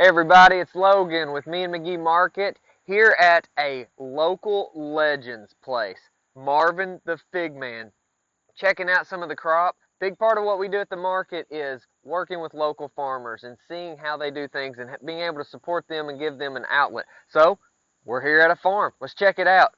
Hey everybody, it's Logan with me and McGee Market here at a local legends place, Marvin the Fig Man. Checking out some of the crop. Big part of what we do at the market is working with local farmers and seeing how they do things and being able to support them and give them an outlet. So, we're here at a farm. Let's check it out.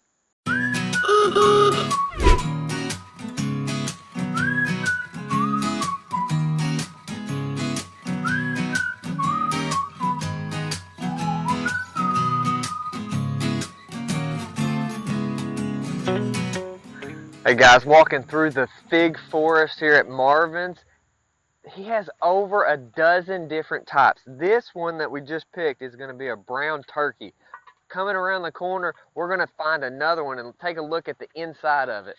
Hey guys, walking through the fig forest here at Marvin's. He has over a dozen different types. This one that we just picked is going to be a brown turkey. Coming around the corner, we're going to find another one and take a look at the inside of it.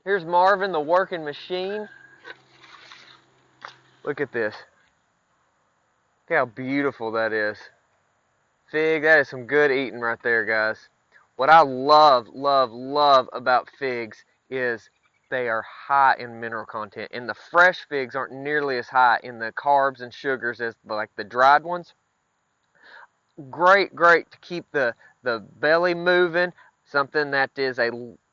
Here's Marvin, the working machine. Look at this. Look how beautiful that is. Fig, that is some good eating right there, guys. What I love about figs is they are high in mineral content, and the fresh figs aren't nearly as high in the carbs and sugars as like the dried ones. Great to keep the belly moving. Something that is a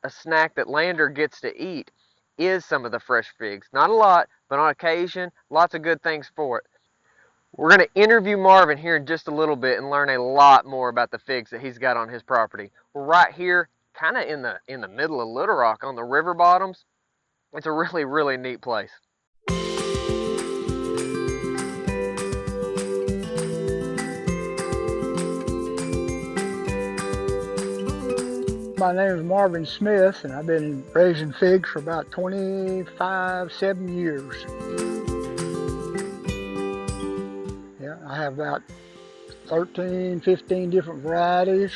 snack that Lander gets to eat is some of the fresh figs. Not a lot, but on occasion, lots of good things for it. We're going to interview Marvin here in just a little bit and learn a lot more about the figs that he's got on his property. We're right here, kind of in the middle of Little Rock on the river bottoms. It's a really neat place. My name is Marvin Smith, and I've been raising figs for about 7 years. Yeah, I have about 13, 15 different varieties.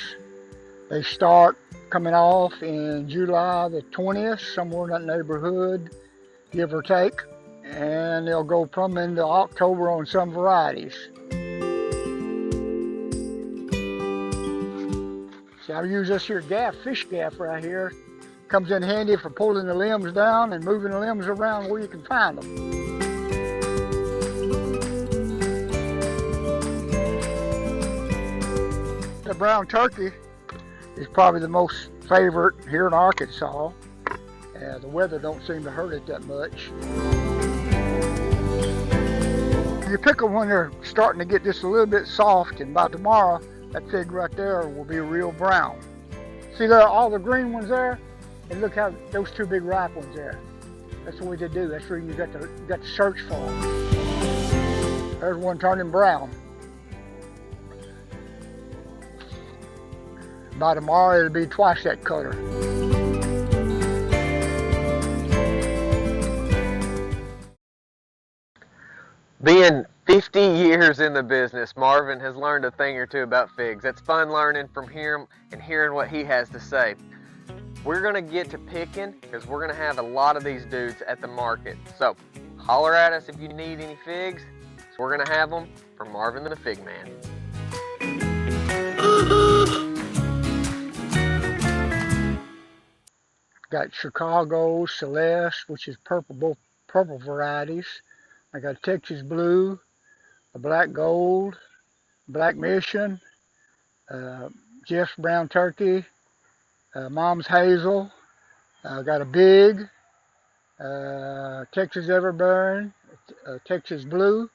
They start coming off in July the 20th, somewhere in that neighborhood, give or take, and they'll go plumb into October on some varieties. See, I use this here gaff, fish gaff right here. Comes in handy for pulling the limbs down and moving the limbs around where you can find them. The brown turkey is probably the most favorite here in Arkansas. The weather don't seem to hurt it that much. You pick them when they're starting to get just a little bit soft, and by tomorrow, that fig right there will be real brown. See there, all the green ones there, and look how those two big ripe ones there. That's the way they do. That's where you got to search for them. There's one turning brown. By tomorrow, it'll be twice that color. Being 50 years in the business, Marvin has learned a thing or two about figs. It's fun learning from him and hearing what he has to say. We're going to get to picking because we're going to have a lot of these dudes at the market. So holler at us if you need any figs. So we're going to have them from Marvin the Fig Man. Got Chicago, Celeste, which is both purple varieties. I got Texas Blue, a Black Gold, Black Mission, Jeff's Brown Turkey, Mom's Hazel. I got a Big, Texas Everburn, Texas Blue,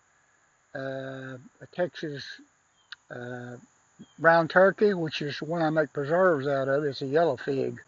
a Texas Brown Turkey, which is one I make preserves out of. It's a yellow fig.